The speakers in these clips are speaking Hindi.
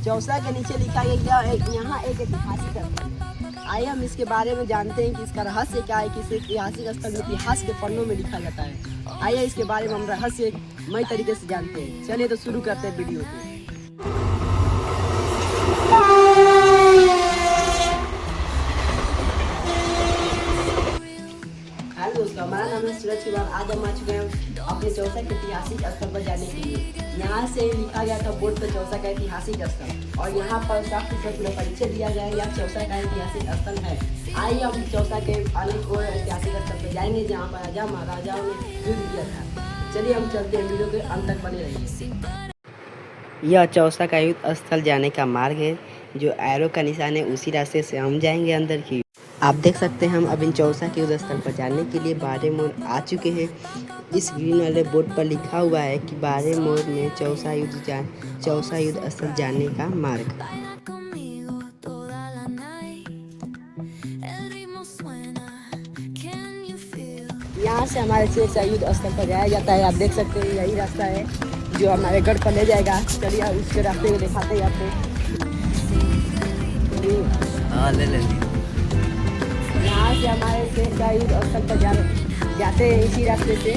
चौसा के नीचे लिखा गया यहाँ एक ऐतिहासिक स्थल है। आइए हम इसके बारे में जानते हैं कि इसका रहस्य क्या है, कि इस ऐतिहासिक स्थल में इतिहास के पन्नों में लिखा जाता है। आइए इसके बारे में हम रहस्यमय तरीके से जानते हैं। चलिए तो शुरू करते हैं वीडियो को। हेलो दोस्तों, हमारा नाम है सूरज कुमार। आज हम आ चुके हैं अपने चौसा के ऐतिहासिक स्थल पर जाने के लिए। यहाँ से लिखा गया था बोर्ड पर चौसा का ऐतिहासिक स्थल, और यहाँ पर 60% पूरा परिचय दिया गया है। यह चौसा का ऐतिहासिक स्थल है। आइए हम चौसा के अनेक और ऐतिहासिक स्थल पर जाएंगे जहाँ पर राजा महाराजाओं ने युद्ध किया था। चलिए हम चलते हैं, वीडियो के अंत तक बने रहिए। यह चौसा का युद्ध स्थल जाने का मार्ग है, जो एरो का निशान है उसी रास्ते से हम जाएंगे अंदर की। आप देख सकते हैं हम अब इन चौसा के युद्ध स्थल पर जाने के लिए बारे मोड़ आ चुके हैं। इस ग्रीन वाले बोर्ड पर लिखा हुआ है कि बारे मोड़ में चौसा युद्ध स्थल जाने का मार्ग। यहाँ से हमारे चौसा युद्ध स्थल पर जाया जाता है। आप देख सकते हैं यही रास्ता है जो हमारे गढ़ पर ले जाएगा। चलिए आप उसके रास्ते को दिखाते हैं आपको। यहाँ से हमारे चौसा युद्ध स्थल पर जाते हैं इसी रास्ते से।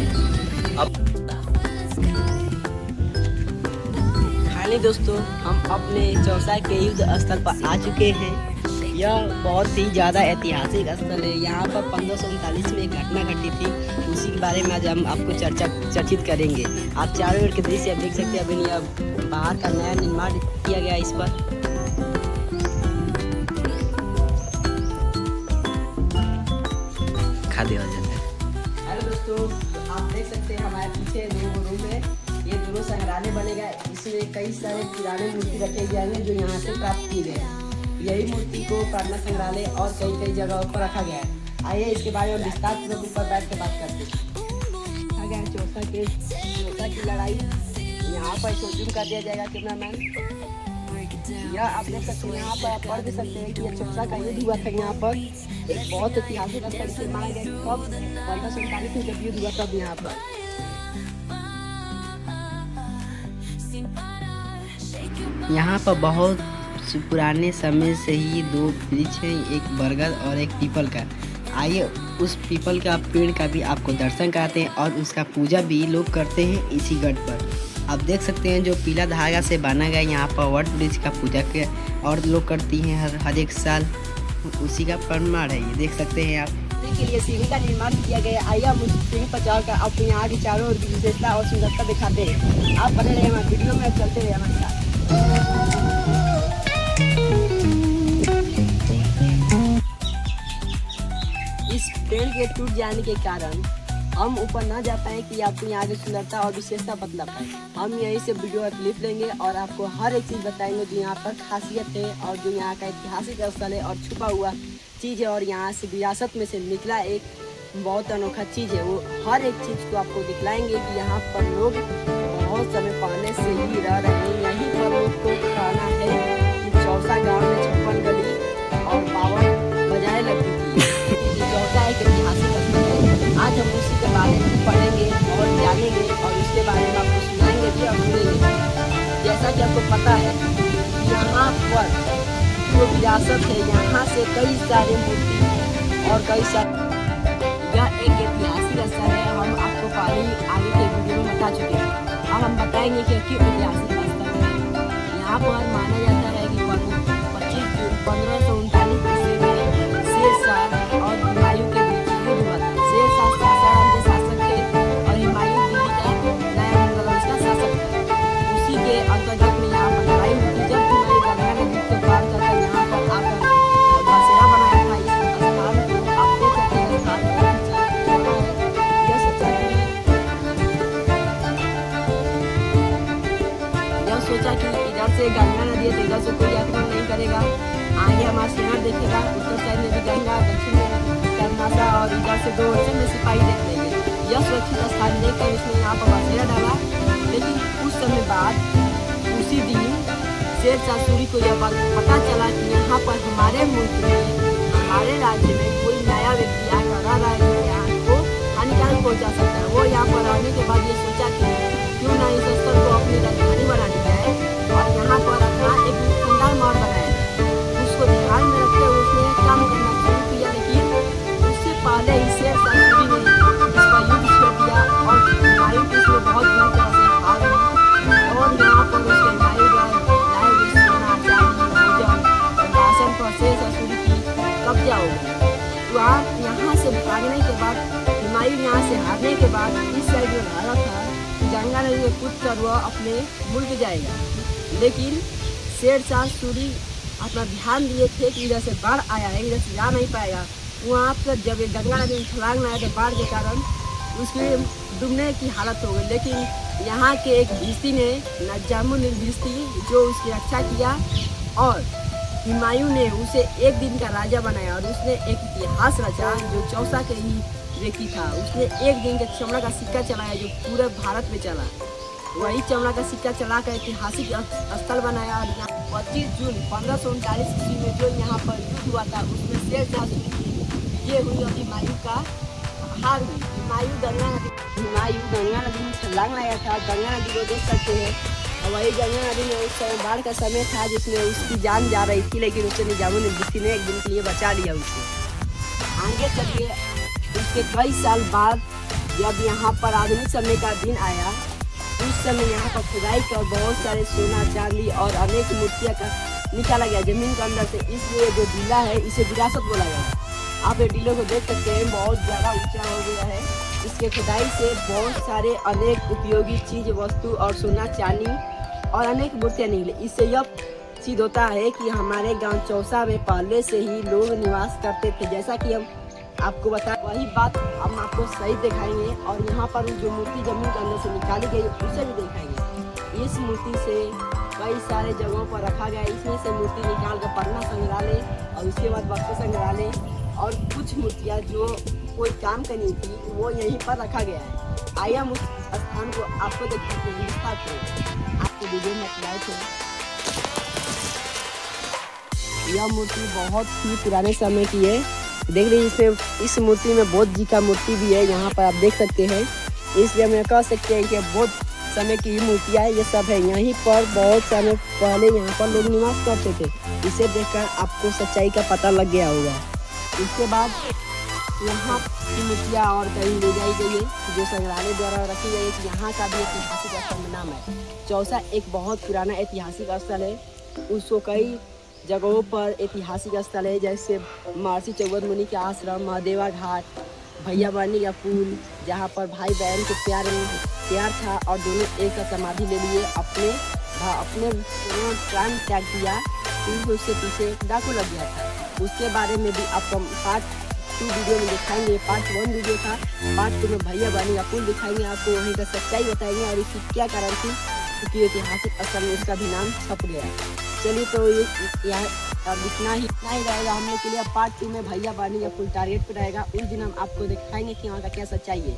खाली दोस्तों, हम अपने चौसा के युद्ध स्थल पर आ चुके हैं। यह बहुत ही ज़्यादा ऐतिहासिक स्थल है। यहाँ पर 1539 में एक घटना घटी थी, उसी के बारे में आज हम आपको चर्चित करेंगे। आप चारों ओर के दृश्य देख सकते हैं। अभी यह बाहर का नया निर्माण किया गया इस पर। हेलो दोस्तों, आप देख सकते हैं हमारे पीछे दो रूम है। ये दोनों संग्रहालय बनेगा। इसमें कई सारे पुराने मूर्ति रखे गए हैं जो यहाँ से प्राप्त किए गए हैं। यही मूर्ति को प्रार्थना संग्रहालय और कई जगहों पर रखा गया है। आइए इसके बारे में विस्तार पूर्वक ऊपर बैठ के बात करते हैं। चौसा की लड़ाई यहाँ पर शूटिंग कर दिया जाएगा कैमरा मैन। यह आप देख सकते हैं, यहाँ पर आप पढ़ भी सकते हैं कि यह चौसा का युद्ध हुआ था। यहाँ पर एक बहुत ऐतिहासिक स्थल से माना गया। कब 1539 में जब युद्ध हुआ तब यहाँ पर। यहाँ पर बहुत पुराने समय से ही दो वृक्ष हैं, एक बरगद और एक पीपल का। आइए उस पीपल का पेड़ का भी आपको दर्शन कराते हैं, और उसका पूजा भी लोग करते हैं इसी गढ़ पर। आप देख सकते हैं जो पीला धागा से बना गया यहाँ पर वट वृक्ष का पूजा के और लोग करती हैं हर एक साल। उसी का प्रमाण है, ये देख सकते हैं आप। के लिए सीढ़ी का निर्माण किया गया। आइए हम उस सीढ़ी पर जाकर आपको यहाँ की चारों ओर की विशेषता और सुंदरता दिखाते हैं। आप बने रहे हमारे वीडियो में, चलते रहे हमारे साथ। इस पेड़ के टूट जाने के कारण हम ऊपर ना जा पाए कि आपको यहाँ की सुंदरता और विशेषता बतला पाए। हम यहीं से वीडियो क्लिप लेंगे और आपको हर एक चीज़ बताएंगे जो यहाँ पर खासियत है, और जो यहाँ का ऐतिहासिक स्थल है और छुपा हुआ चीज़ है, और यहाँ से विरासत में से निकला एक बहुत अनोखा चीज़ है। वो हर एक चीज़ को आपको दिखलाएंगे कि यहाँ पर लोग बहुत समय पहले से ही रह रहे हैं। यहीं पर लोग को कहना है कि चौसा गाँव में 56 गली और 52 बजाएं लगती थी। चौसा एक ऐतिहासिक स्थल है। आज हम उसी के बारे में पढ़ेंगे और जानेंगे, और उसके बारे में आपको सुनाएंगे भी और सुनेंगे। जैसा कि आपको पता है, यहाँ पर जो विरासत है, यहाँ से कई सारे मूर्ति और कई सारे, यह एक ऐतिहासिक स्थल है। हम आपको पहले ही आगे के वीडियो में बता चुके हैं। अब हम बताएंगे कि क्यों ऐतिहासिक स्थल है। यहाँ पर माना जाता है कि 25 जून 1539 ईस्वी में शेरशाह और हुमायूं के बीच युद्ध हुआ था। शेरशाह सासाराम के शासक थे और हुमायूं दिल्ली का नया मंगलवंश का शासक था। उसी के अंतर्गत में यहाँ पर लड़ाई हुई थी। जब हुमायूं गंगा नदी के पार जाकर यहाँ पर आकर बसेरा बनाया था। इस स्थान को आप देख सकते हैं, स्थान सोचा कि इधर से गंगा नदी है तो इधर से कोई आक्रमण नहीं करेगा। आगे हमारा सेना देखेगा, उत्तर साइड में भी गंगा, दक्षिण में कर्नासा, और इधर से 2 ओर में सिपाही देख लेंगे। यह सुरक्षित स्थान देखकर उसने यहाँ पर बसेरा डाला। लेकिन कुछ समय बाद उसी दिन शेरशाह सूरी को यह पता चला कि यहाँ पर हमारे मुल्क में, हमारे राज्य में कोई नया व्यक्ति आकर रह रहा है जो यहाँ को हानिकारक पहुँचा सकता है। वो यहाँ पर रहने के बाद ये सोचा कि क्यों ना इस स्थल को अपनी राजधानी बना दी जाए और यहाँ पर अपना एक से कूदकर वह अपने मुल्क जाएगा। लेकिन शेर शाह सूरी अपना ध्यान दिए थे कि इधर से बाढ़ आया है, इधर से जा नहीं पाएगा। वहाँ पर जब ये गंगा नदी में छलांग लगाया तो बाढ़ के कारण उसके डूबने की हालत हो गई। लेकिन यहाँ के एक भिश्ती ने, नजामुन भिश्ती, जो उसकी रक्षा किया और हुमायूं ने उसे एक दिन का राजा बनाया और उसने एक इतिहास रचा जो चौसा के ही व्यक्ति था। उसने एक दिन का चमड़ा का सिक्का चलाया जो पूरे भारत में चला। वही चमड़ा का सिक्का चला कर ऐतिहासिक स्थल बनाया। और यहाँ 25 जून 1539 ईस्वी में जो यहाँ पर युद्ध हुआ था उसमें शेर शाह सूरी की ये हुई और हुमायूं का हार हुई। हुमायूं गंगा नदी में छलांग लगाया था। गंगा नदी को देख सकते हैं। और वही गंगा नदी में उस समय बाढ़ का समय था जिसमें उसकी जान जा रही थी, लेकिन उसे निजामुन भिश्ती ने एक दिन के लिए बचा लिया उसे। आगे चलिए उसके कई साल बाद जब यहाँ पर आधुनिक समय का दिन आया, उस समय यहाँ पर खुदाई कर बहुत सारे सोना चांदी और अनेक मूर्तियाँ का निकाला गया जमीन के अंदर से। इसलिए जो टीला है इसे विरासत बोला गया। आप ये टीलों को देख सकते हैं, बहुत ज़्यादा ऊंचा हो गया है। इसके खुदाई से बहुत सारे अनेक उपयोगी चीज वस्तु और सोना चांदी और अनेक मूर्तियाँ निकली। इससे यह सिद्ध होता है कि हमारे गांव चौसा में पहले से ही लोग निवास करते थे। जैसा कि हम आपको बताएं, वही बात हम आपको सही दिखाएंगे। और यहाँ पर जो मूर्ति जमीन के अंदर से निकाली गई उसे भी दिखाएंगे। इस मूर्ति से कई सारे जगहों पर रखा गया। इसमें से मूर्ति निकाल कर पटना संग्रहालय और उसके बाद बक्सर संग्रहालय और कुछ मूर्तियाँ जो कोई काम का नहीं थी वो यहीं पर रखा गया है। आइए हम उस स्थान को आपको दिखाते हैं विस्तार से। आपको वीडियो में अप्लाई थे। यह मूर्ति बहुत ही पुराने समय की है। देख लीजिए, इसमें इस मूर्ति में बौद्ध जी का मूर्ति भी है, यहाँ पर आप देख सकते हैं। इसलिए हम कह सकते हैं कि बौद्ध समय की मूर्तियाँ ये सब है। यहीं पर बहुत समय पहले यहाँ पर लोग निवास करते थे। इसे देखकर आपको सच्चाई का पता लग गया होगा। इसके बाद यहाँ की मूर्तियाँ और कहीं ले जाई गई है जो संग्रहालय द्वारा रखी गई है कि यहाँ का भी ऐतिहासिक स्थल में नाम है। चौसा एक बहुत पुराना ऐतिहासिक स्थल है। उसको कई जगहों पर ऐतिहासिक स्थल है, जैसे महर्षि चौबत मुनि के आश्रम, महादेवा घाट, भैया बानी का पुल, जहाँ पर भाई बहन के प्यार था और दोनों एक साथ समाधि ले लिए, अपने प्राण त्याग दिया क्योंकि उसके पीछे डाकू लग गया था। उसके बारे में भी आपको पार्ट 2 वीडियो में दिखाएंगे। पार्ट 1 वीडियो था, पार्ट 2 में भैया बानी का पुल दिखाएंगे, आपको वहीं का सच्चाई बताएंगे और इसकी क्या कारण थी क्योंकि ऐतिहासिक स्थल में उसका भी नाम छप गया। चलिए तो ये अब इतना ही रहेगा हम लोग के लिए। पार्ट 2 में भैया बानी का पुल टारगेट पर रहेगा। उस दिन हम आपको दिखाएंगे कि वहाँ का क्या सच्चाई है।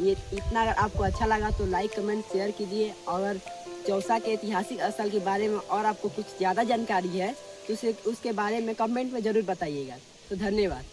ये इतना अगर आपको अच्छा लगा तो लाइक कमेंट शेयर कीजिए। अगर चौसा के ऐतिहासिक स्थल के बारे में और आपको कुछ ज़्यादा जानकारी है तो उसके बारे में कमेंट में ज़रूर बताइएगा। तो धन्यवाद।